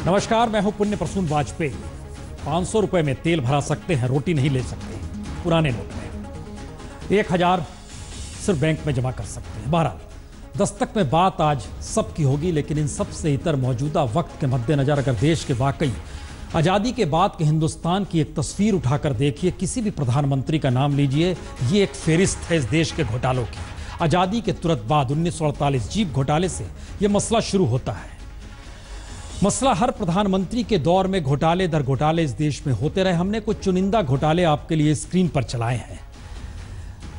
नमस्कार, मैं हूं पुण्य प्रसून वाजपेयी। 500 रुपए में तेल भरा सकते हैं, रोटी नहीं ले सकते पुराने नोट में। 1000 सिर्फ बैंक में जमा कर सकते हैं। बहरहाल दस्तक में बात आज सबकी होगी, लेकिन इन सब से इतर मौजूदा वक्त के मद्देनजर अगर देश के वाकई आज़ादी के बाद के हिंदुस्तान की एक तस्वीर उठाकर देखिए, किसी भी प्रधानमंत्री का नाम लीजिए, ये एक फेरिस्त है इस देश के घोटालों की। आज़ादी के तुरंत बाद 1948 जीप घोटाले से यह मसला शुरू होता है। मसला हर प्रधानमंत्री के दौर में घोटाले दर घोटाले इस देश में होते रहे। हमने कुछ चुनिंदा घोटाले आपके लिए स्क्रीन पर चलाए हैं।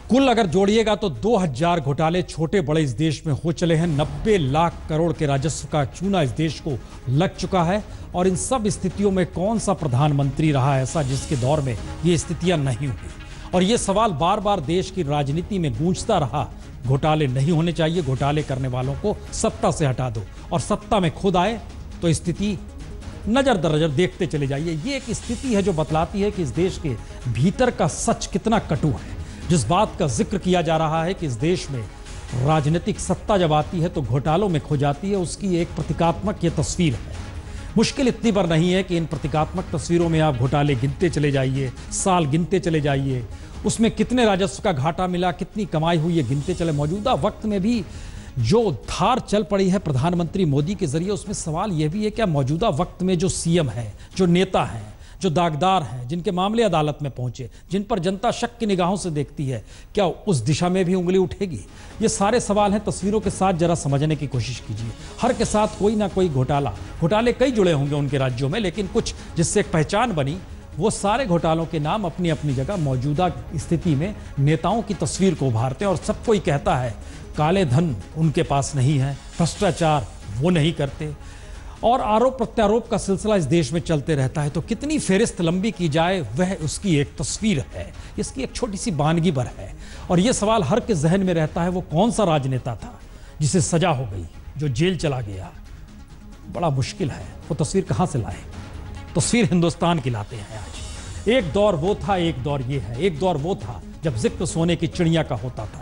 कुल अगर जोड़िएगा तो 2000 घोटाले छोटे बड़े इस देश में हो चले हैं। 90 लाख करोड़ के राजस्व का चूना इस देश को लग चुका है। और इन सब स्थितियों में कौन सा प्रधानमंत्री रहा ऐसा जिसके दौर में ये स्थितियां नहीं हुई? और ये सवाल बार बार देश की राजनीति में गूंजता रहा। घोटाले नहीं होने चाहिए, घोटाले करने वालों को सत्ता से हटा दो, और सत्ता में खुद आए तो स्थिति नजर दर नजर देखते चले जाइए। ये एक स्थिति है जो बतलाती है कि इस देश के भीतर का सच कितना कटु है। जिस बात का जिक्र किया जा रहा है कि इस देश में राजनीतिक सत्ता जब आती है तो घोटालों में खो जाती है, उसकी एक प्रतीकात्मक ये तस्वीर है। मुश्किल इतनी बार नहीं है कि इन प्रतीकात्मक तस्वीरों में आप घोटाले गिनते चले जाइए, साल गिनते चले जाइए, उसमें कितने राजस्व का घाटा मिला, कितनी कमाई हुई, ये गिनते चले। मौजूदा वक्त में भी जो धार चल पड़ी है प्रधानमंत्री मोदी के जरिए, उसमें सवाल यह भी है क्या मौजूदा वक्त में जो सीएम है, जो नेता हैं, जो दागदार हैं, जिनके मामले अदालत में पहुंचे, जिन पर जनता शक की निगाहों से देखती है, क्या उस दिशा में भी उंगली उठेगी? ये सारे सवाल हैं। तस्वीरों के साथ जरा समझने की कोशिश कीजिए। हर के साथ कोई ना कोई घोटाले कई जुड़े होंगे उनके राज्यों में, लेकिन कुछ जिससे एक पहचान बनी, वो सारे घोटालों के नाम अपनी अपनी जगह मौजूदा स्थिति में नेताओं की तस्वीर को उभारते हैं। और सब कोई कहता है काले धन उनके पास नहीं है, भ्रष्टाचार वो नहीं करते, और आरोप प्रत्यारोप का सिलसिला इस देश में चलते रहता है। तो कितनी फेरिस्त लंबी की जाए, वह उसकी एक तस्वीर है, इसकी एक छोटी सी बानगी भर है। और यह सवाल हर के जहन में रहता है, वो कौन सा राजनेता था जिसे सजा हो गई, जो जेल चला गया? बड़ा मुश्किल है। वो तस्वीर कहां से लाए? तस्वीर हिंदुस्तान की लाते हैं आज। एक दौर वो था, एक दौर ये है। एक दौर वो था जब जिक्र सोने की चिड़िया का होता था।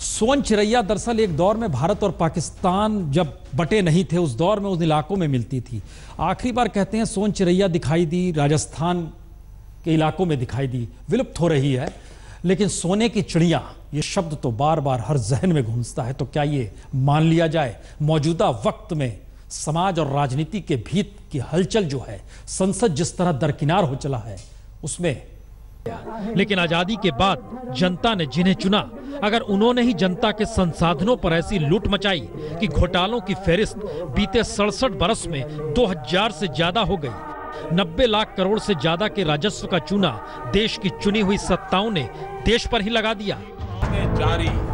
सोन चिड़ैया दरअसल एक दौर में भारत और पाकिस्तान जब बटे नहीं थे, उस दौर में उन इलाकों में मिलती थी। आखिरी बार कहते हैं सोन चिड़ैया दिखाई दी राजस्थान के इलाकों में दिखाई दी, विलुप्त हो रही है। लेकिन सोने की चिड़िया ये शब्द तो बार बार हर जहन में गूंजता है। तो क्या ये मान लिया जाए मौजूदा वक्त में समाज और राजनीति के भीत की हलचल जो है, संसद जिस तरह दरकिनार हो चला है उसमें? लेकिन आजादी के बाद जनता ने जिन्हें चुना, अगर उन्होंने ही जनता के संसाधनों पर ऐसी लूट मचाई कि घोटालों की फेरिस्त बीते 67 बरस में 2000 से ज्यादा हो गई, 90 लाख करोड़ से ज्यादा के राजस्व का चूना देश की चुनी हुई सत्ताओं ने देश पर ही लगा दिया,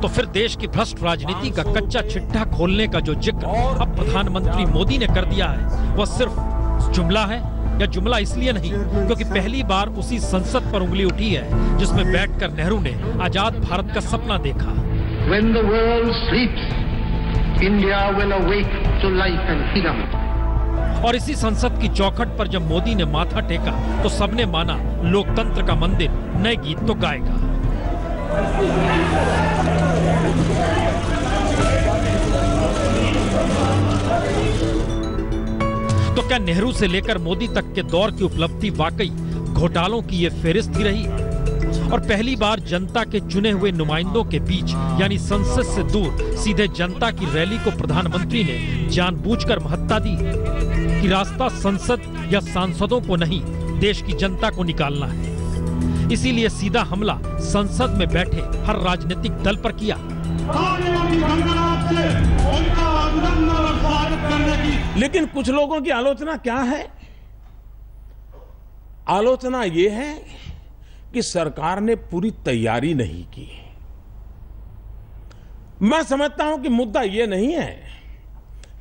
तो फिर देश की भ्रष्ट राजनीति का कच्चा चिट्ठा खोलने का जो जिक्र अब प्रधानमंत्री मोदी ने कर दिया है, वह सिर्फ जुमला है। या जुमला इसलिए नहीं क्योंकि पहली बार उसी संसद पर उंगली उठी है जिसमें बैठकर नेहरू ने आजाद भारत का सपना देखा। When the world sleeps, India will awake to life and freedom. और इसी संसद की चौखट पर जब मोदी ने माथा टेका तो सबने माना लोकतंत्र का मंदिर नए गीत तो गाएगा। तो क्या नेहरू से लेकर मोदी तक के दौर की उपलब्धि वाकई घोटालों की ये फेरिस्त ही रही? और पहली बार जनता के चुने हुए नुमाइंदों के बीच यानी संसद से दूर सीधे जनता की रैली को प्रधानमंत्री ने जानबूझकर महत्ता दी कि रास्ता संसद या सांसदों को नहीं, देश की जनता को निकालना है। इसीलिए सीधा हमला संसद में बैठे हर राजनीतिक दल पर किया। लेकिन कुछ लोगों की आलोचना क्या है? आलोचना यह है कि सरकार ने पूरी तैयारी नहीं की। मैं समझता हूं कि मुद्दा यह नहीं है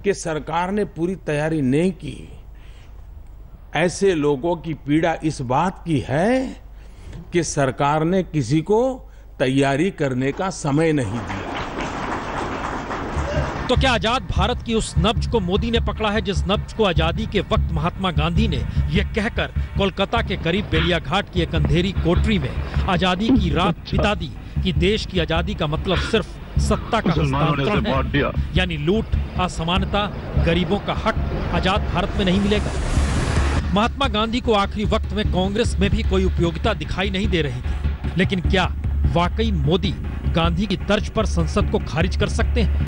कि सरकार ने पूरी तैयारी नहीं की। ऐसे लोगों की पीड़ा इस बात की है कि सरकार ने किसी को तैयारी करने का समय नहीं दिया। तो क्या आजाद भारत की उस नब्ज को मोदी ने पकड़ा है जिस नब्ज को आजादी के वक्त महात्मा गांधी ने यह कहकर कोलकाता के करीब बेलियाघाट की एक अंधेरी कोठरी में आजादी की रात बिता दी कि देश की आजादी का मतलब सिर्फ सत्ता का हस्तांतरण है, यानी लूट, असमानता, गरीबों का हक आजाद भारत में नहीं मिलेगा। महात्मा गांधी को आखिरी वक्त में कांग्रेस में भी कोई उपयोगिता दिखाई नहीं दे रही थी, लेकिन क्या वाकई मोदी गांधी की तर्ज पर संसद को खारिज कर सकते हैं?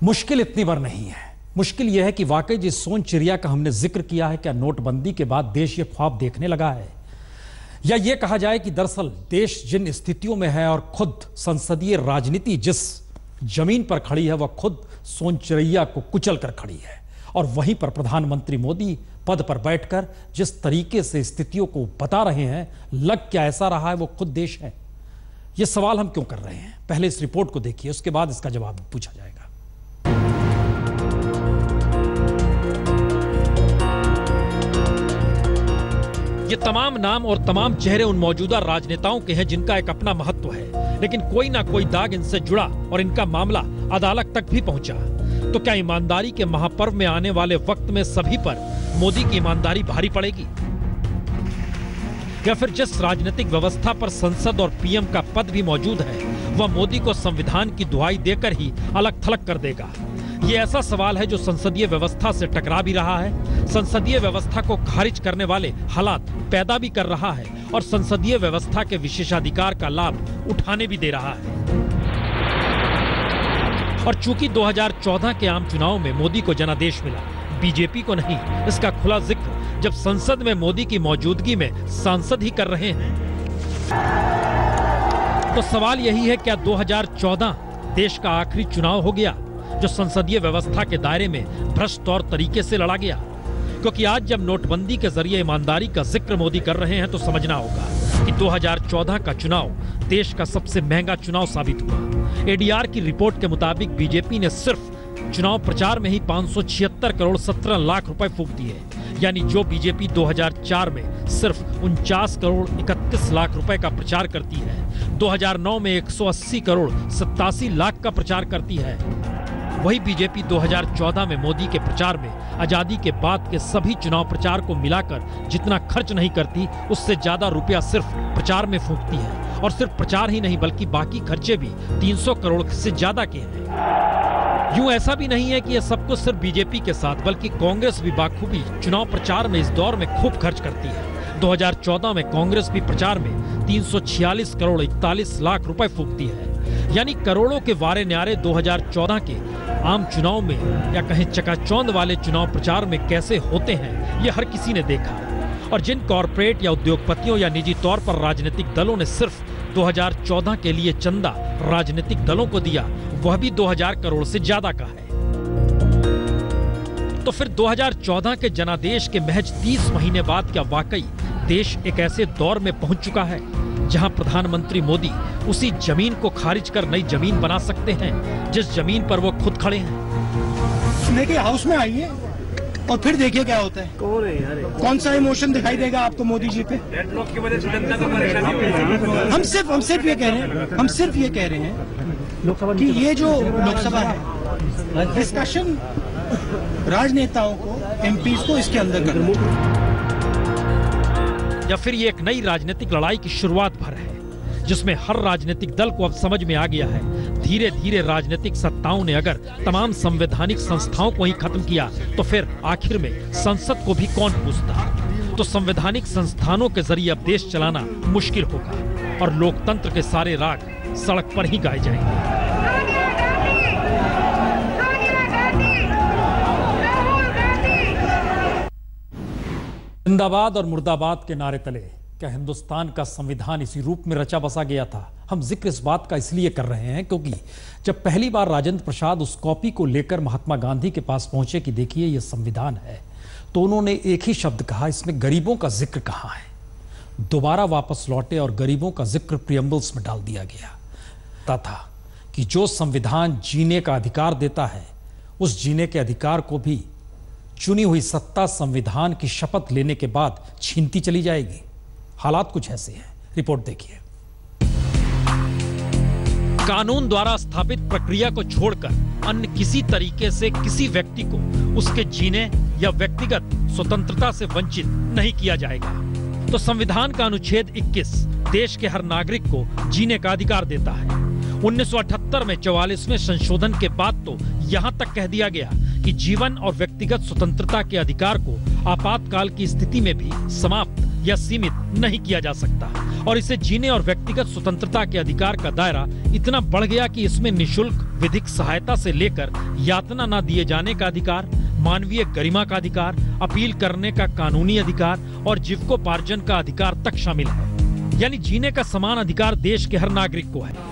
मुश्किल इतनी बार नहीं है। मुश्किल यह है कि वाकई जिस सोन चिड़िया का हमने जिक्र किया है, क्या नोटबंदी के बाद देश ये ख्वाब देखने लगा है, या ये कहा जाए कि दरअसल देश जिन स्थितियों में है और खुद संसदीय राजनीति जिस जमीन पर खड़ी है, वह खुद सोन चिड़िया को कुचल कर खड़ी है। और वहीं पर प्रधानमंत्री मोदी पद पर बैठकर जिस तरीके से स्थितियों को बता रहे हैं, लग क्या ऐसा रहा है वो खुद देश है। ये सवाल हम क्यों कर रहे हैं, पहले इस रिपोर्ट को देखिए, उसके बाद इसका जवाब पूछा जाएगा। ये तमाम नाम और तमाम चेहरे उन मौजूदा राजनेताओं के हैं जिनका एक अपना महत्व है, लेकिन कोई ना कोई दाग इनसे जुड़ा और इनका मामला अदालत तक भी पहुंचा। तो क्या ईमानदारी के महापर्व में आने वाले वक्त में सभी पर मोदी की ईमानदारी भारी पड़ेगी, या फिर जिस राजनीतिक व्यवस्था पर संसद और पीएम का पद भी मौजूद है, वह मोदी को संविधान की दुहाई देकर ही अलग थलग कर देगा? ये ऐसा सवाल है जो संसदीय व्यवस्था से टकरा भी रहा है, संसदीय व्यवस्था को खारिज करने वाले हालात पैदा भी कर रहा है और संसदीय व्यवस्था के विशेषाधिकार का लाभ उठाने भी दे रहा है। और चूंकि 2014 के आम चुनाव में मोदी को जनादेश मिला, बीजेपी को नहीं, इसका खुला जिक्र जब संसद में मोदी की मौजूदगी में सांसद ही कर रहे हैं, तो सवाल यही है, क्या 2014 देश का आखिरी चुनाव हो गया जो संसदीय व्यवस्था के दायरे में भ्रष्ट तौर तरीके से लड़ा गया? क्योंकि आज जब नोटबंदी के जरिए ईमानदारी का जिक्र मोदी कर रहे हैं, तो समझना होगा कि 2014 का चुनाव देश का सबसे महंगा चुनाव साबित हुआ। एडीआर की रिपोर्ट के मुताबिक बीजेपी ने सिर्फ चुनाव प्रचार में ही 576 करोड़ 17 लाख रुपए फूंक दिए, यानी जो बीजेपी 2004 में सिर्फ 49 करोड़ 31 लाख रुपए का प्रचार करती है, 2009 में 180 करोड़ 87 लाख का प्रचार करती है, वही बीजेपी 2014 में मोदी के प्रचार में आजादी के बाद के सभी चुनाव प्रचार को मिलाकर जितना खर्च नहीं करती, उससे ज्यादा रुपया सिर्फ प्रचार में फूंकती है। और सिर्फ प्रचार ही नहीं, बल्कि बाकी खर्चे भी 300 करोड़ से ज्यादा के हैं। यूं ऐसा भी नहीं है कि यह सब कुछ सिर्फ बीजेपी के साथ, बल्कि कांग्रेस भी बाखूबी चुनाव प्रचार में इस दौर में खूब खर्च करती है। 2014 में कांग्रेस भी प्रचार में 346 करोड़ 41 लाख रुपए फूंकती है, यानी करोड़ों के वारे न्यारे 2014 के आम चुनाव में या कहीं चकाचौंध वाले चुनाव प्रचार में कैसे होते हैं, ये हर किसी ने देखा। और जिन कॉरपोरेट या उद्योगपतियों या निजी तौर पर राजनीतिक दलों ने सिर्फ 2014 के लिए चंदा राजनीतिक दलों को दिया, वह भी 2000 करोड़ से ज्यादा का है। तो फिर 2014 के जनादेश के महज 30 महीने बाद क्या वाकई देश एक ऐसे दौर में पहुंच चुका है जहां प्रधानमंत्री मोदी उसी जमीन को खारिज कर नई जमीन बना सकते हैं जिस जमीन पर वो खुद खड़े हैं? देखिए, हाउस में आइए और फिर देखिए क्या होता है। कौन सा इमोशन दिखाई देगा आपको मोदी जी पे? हम सिर्फ ये कह रहे हैं कि ये जो लोकसभा है, डिस्कशन राजनेताओं को, एमपीज को इसके अंदर करना, या फिर ये एक नई राजनीतिक लड़ाई की शुरुआत भर है जिसमें हर राजनीतिक दल को अब समझ में आ गया है, धीरे धीरे राजनीतिक सत्ताओं ने अगर तमाम संवैधानिक संस्थाओं को ही खत्म किया, तो फिर आखिर में संसद को भी कौन पूछता? तो संवैधानिक संस्थानों के जरिए अब देश चलाना मुश्किल होगा और लोकतंत्र के सारे राग सड़क पर ही गाए जाएंगे। जिंदाबाद और मुर्दाबाद के नारे तले क्या हिंदुस्तान का संविधान इसी रूप में रचा बसा गया था? हम जिक्र इस बात का इसलिए कर रहे हैं क्योंकि जब पहली बार राजेंद्र प्रसाद उस कॉपी को लेकर महात्मा गांधी के पास पहुंचे कि देखिए ये संविधान है, तो उन्होंने एक ही शब्द कहा, इसमें गरीबों का जिक्र कहाँ है? दोबारा वापस लौटे और गरीबों का जिक्र प्रीएम्बल्स में डाल दिया गया था कि जो संविधान जीने का अधिकार देता है, उस जीने के अधिकार को भी चुनी हुई सत्ता संविधान की शपथ लेने के बाद छीनती चली जाएगी। हालात कुछ ऐसे हैं, रिपोर्ट देखिए। कानून द्वारा स्थापित प्रक्रिया को छोड़कर अन्य किसी तरीके से किसी व्यक्ति को उसके जीने या व्यक्तिगत स्वतंत्रता से वंचित नहीं किया जाएगा। तो संविधान का अनुच्छेद 21 देश के हर नागरिक को जीने का अधिकार देता है। 1978 में 44वें संशोधन के बाद तो यहां तक कह दिया गया कि जीवन और व्यक्तिगत स्वतंत्रता के अधिकार को आपातकाल की स्थिति में भी समाप्त या सीमित नहीं किया जा सकता और इसे जीने और व्यक्तिगत स्वतंत्रता के अधिकार का दायरा इतना बढ़ गया कि इसमें निशुल्क विधिक सहायता से लेकर यातना न दिए जाने का अधिकार, मानवीय गरिमा का अधिकार, अपील करने का कानूनी अधिकार और जीविकोपार्जन का अधिकार तक शामिल है। यानी जीने का समान अधिकार देश के हर नागरिक को है।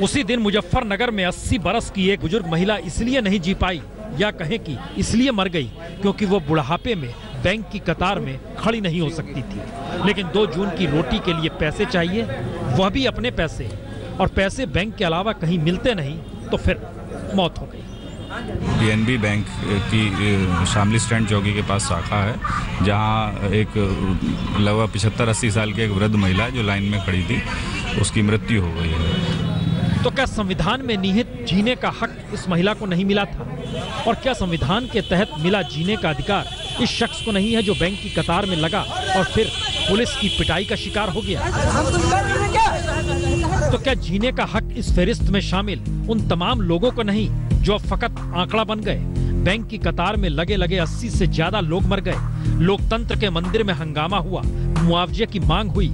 उसी दिन मुजफ्फरनगर में 80 बरस की एक बुजुर्ग महिला इसलिए नहीं जी पाई या कहें कि इसलिए मर गई क्योंकि वो बुढ़ापे में बैंक की कतार में खड़ी नहीं हो सकती थी। लेकिन 2 जून की रोटी के लिए पैसे चाहिए, वह भी अपने पैसे, और पैसे बैंक के अलावा कहीं मिलते नहीं, तो फिर मौत हो गई। पीएनबी बैंक की शामली स्टैंड चौकी के पास शाखा है, जहां एक लगभग 75-80 साल की एक वृद्ध महिला जो लाइन में खड़ी थी, उसकी मृत्यु हो गई है। तो क्या संविधान में निहित जीने का हक इस महिला को नहीं मिला था? और क्या संविधान के तहत मिला जीने का अधिकार इस शख्स को नहीं है जो बैंक की कतार में लगा और फिर पुलिस की पिटाई का शिकार हो गया? तो क्या जीने का हक इस फहरिस्त में शामिल उन तमाम लोगों को नहीं जो अब फकत आंकड़ा बन गए? बैंक की कतार में लगे लगे 80 से ज्यादा लोग मर गए, लोकतंत्र के मंदिर में हंगामा हुआ, मुआवजे की मांग हुई,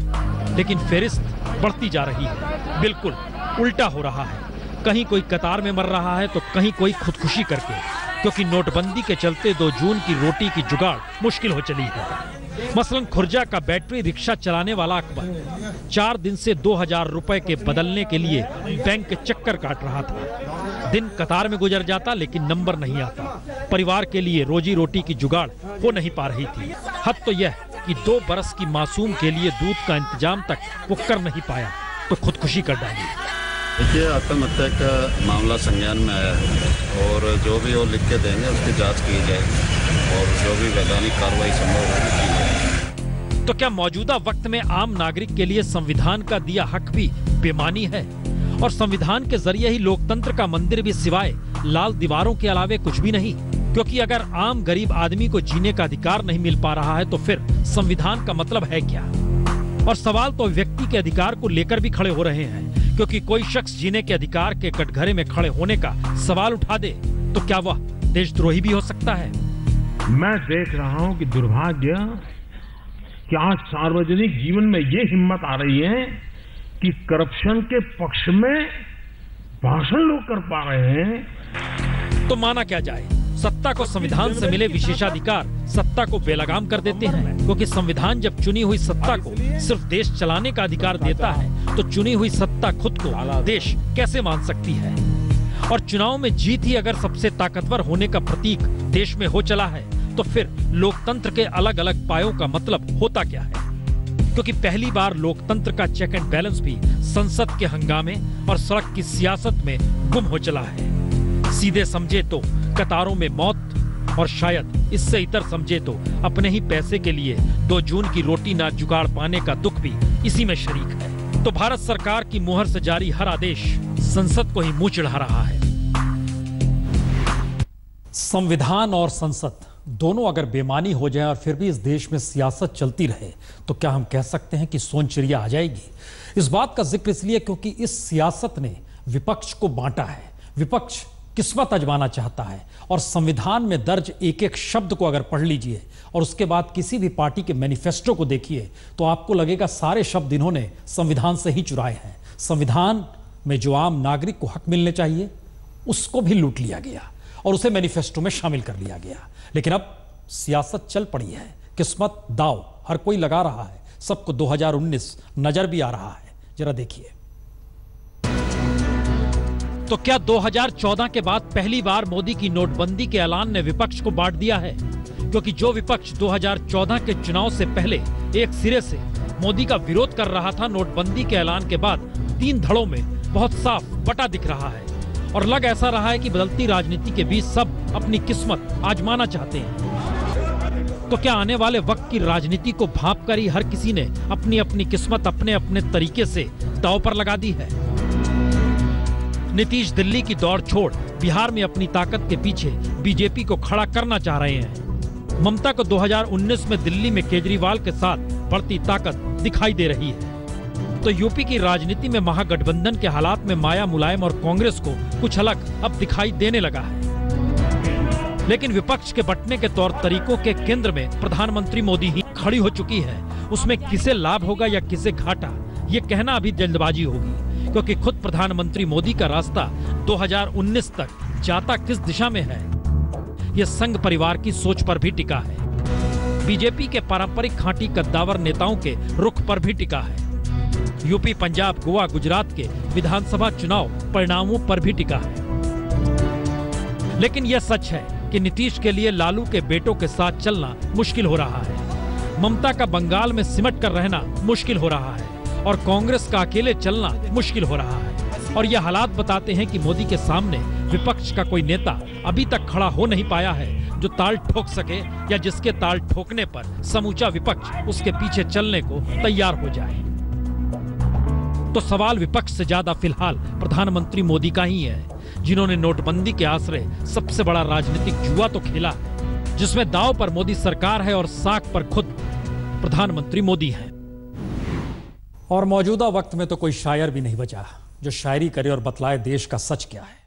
लेकिन फहरिस्त बढ़ती जा रही है। बिल्कुल उल्टा हो रहा है। कहीं कोई कतार में मर रहा है तो कहीं कोई खुदकुशी करके, क्योंकि नोटबंदी के चलते 2 जून की रोटी की जुगाड़ मुश्किल हो चली है। मसलन खुर्जा का बैटरी रिक्शा चलाने वाला अकबर 4 दिन से 2000 रुपए के बदलने के लिए बैंक के चक्कर काट रहा था। दिन कतार में गुजर जाता लेकिन नंबर नहीं आता। परिवार के लिए रोजी रोटी की जुगाड़ हो नहीं पा रही थी। हद तो यह कि 2 बरस की मासूम के लिए दूध का इंतजाम तक वो कर नहीं पाया तो खुदकुशी कर डाली। देखिए, आत्महत्या का मामला संज्ञान में आया है और जो भी वो लिख के देंगे उसकी जांच की जाएगी और जो भी वैधानिक कार्रवाई संभव होगी की जाएगी। तो क्या मौजूदा वक्त में आम नागरिक के लिए संविधान का दिया हक भी बेमानी है और संविधान के जरिए ही लोकतंत्र का मंदिर भी सिवाय लाल दीवारों के अलावे कुछ भी नहीं? क्योंकि अगर आम गरीब आदमी को जीने का अधिकार नहीं मिल पा रहा है तो फिर संविधान का मतलब है क्या? और सवाल तो व्यक्ति के अधिकार को लेकर भी खड़े हो रहे हैं, क्योंकि कोई शख्स जीने के अधिकार के कटघरे में खड़े होने का सवाल उठा दे तो क्या वह देशद्रोही भी हो सकता है? मैं देख रहा हूं कि दुर्भाग्य कि आज सार्वजनिक जीवन में ये हिम्मत आ रही है कि करप्शन के पक्ष में भाषण लोग कर पा रहे हैं। तो माना क्या जाए, सत्ता को संविधान से मिले विशेषाधिकार सत्ता को बेलगाम कर देते हैं, क्योंकि संविधान जब चुनी हुई सत्ता को सिर्फ देश चलाने का अधिकार देता है तो चुनी हुई सत्ता खुद को देश कैसे मान सकती है? और चुनाव में जीत ही अगर सबसे ताकतवर होने का प्रतीक देश में हो चला है तो फिर लोकतंत्र के अलग अलग पायों का मतलब होता क्या है? क्योंकि पहली बार लोकतंत्र का चेक एंड बैलेंस भी संसद के हंगामे और सड़क की सियासत में गुम हो चला है। सीधे समझे तो कतारों में मौत और शायद इससे इतर समझे तो अपने ही पैसे के लिए 2 जून की रोटी ना जुगाड़ पाने का दुख भी इसी में शरीक है। तो भारत सरकार की मुहर से जारी हर आदेश संसद को ही मुंह चिढ़ा रहा है। संविधान और संसद दोनों अगर बेमानी हो जाए और फिर भी इस देश में सियासत चलती रहे तो क्या हम कह सकते हैं कि सोनचिड़िया आ जाएगी? इस बात का जिक्र इसलिए क्योंकि इस सियासत ने विपक्ष को बांटा है। विपक्ष किस्मत आजमाना चाहता है और संविधान में दर्ज एक एक शब्द को अगर पढ़ लीजिए और उसके बाद किसी भी पार्टी के मैनिफेस्टो को देखिए तो आपको लगेगा सारे शब्द इन्होंने संविधान से ही चुराए हैं। संविधान में जो आम नागरिक को हक मिलने चाहिए उसको भी लूट लिया गया और उसे मैनिफेस्टो में शामिल कर लिया गया। लेकिन अब सियासत चल पड़ी है, किस्मत दाव हर कोई लगा रहा है, सबको 2019 नजर भी आ रहा है। जरा देखिए। तो क्या 2014 के बाद पहली बार मोदी की नोटबंदी के ऐलान ने विपक्ष को बांट दिया है? क्योंकि जो विपक्ष 2014 के चुनाव से पहले एक सिरे से मोदी का विरोध कर रहा था, नोटबंदी के ऐलान के बाद 3 धड़ों में बहुत साफ बटा दिख रहा है और लग ऐसा रहा है कि बदलती राजनीति के बीच सब अपनी किस्मत आजमाना चाहते हैं। तो क्या आने वाले वक्त की राजनीति को भांप कर ही हर किसी ने अपनी अपनी किस्मत अपने अपने तरीके से दांव पर लगा दी है? नीतीश दिल्ली की दौड़ छोड़ बिहार में अपनी ताकत के पीछे बीजेपी को खड़ा करना चाह रहे हैं। ममता को 2019 में दिल्ली में केजरीवाल के साथ बढ़ती ताकत दिखाई दे रही है। तो यूपी की राजनीति में महागठबंधन के हालात में माया मुलायम और कांग्रेस को कुछ अलग अब दिखाई देने लगा है। लेकिन विपक्ष के बंटने के तौर तरीकों के केंद्र में प्रधानमंत्री मोदी ही खड़ी हो चुकी है। उसमें किसे लाभ होगा या किसे घाटा, ये कहना अभी जल्दबाजी होगी, क्योंकि खुद प्रधानमंत्री मोदी का रास्ता 2019 तक जाता किस दिशा में है, ये संघ परिवार की सोच पर भी टिका है। बीजेपी के पारंपरिक खांटी कद्दावर नेताओं के रुख पर भी टिका है। यूपी, पंजाब, गोवा, गुजरात के विधानसभा चुनाव परिणामों पर भी टिका है। लेकिन यह सच है कि नीतीश के लिए लालू के बेटों के साथ चलना मुश्किल हो रहा है, ममता का बंगाल में सिमट कर रहना मुश्किल हो रहा है और कांग्रेस का अकेले चलना मुश्किल हो रहा है। और यह हालात बताते हैं कि मोदी के सामने विपक्ष का कोई नेता अभी तक खड़ा हो नहीं पाया है जो ताल ठोक सके या जिसके ताल ठोकने पर समूचा विपक्ष उसके पीछे चलने को तैयार हो जाए। तो सवाल विपक्ष से ज्यादा फिलहाल प्रधानमंत्री मोदी का ही है, जिन्होंने नोटबंदी के आसरे सबसे बड़ा राजनीतिक जुआ तो खेला है, जिसमें दांव पर मोदी सरकार है और साख पर खुद प्रधानमंत्री मोदी है। और मौजूदा वक्त में तो कोई शायर भी नहीं बचा जो शायरी करे और बतलाए देश का सच क्या है।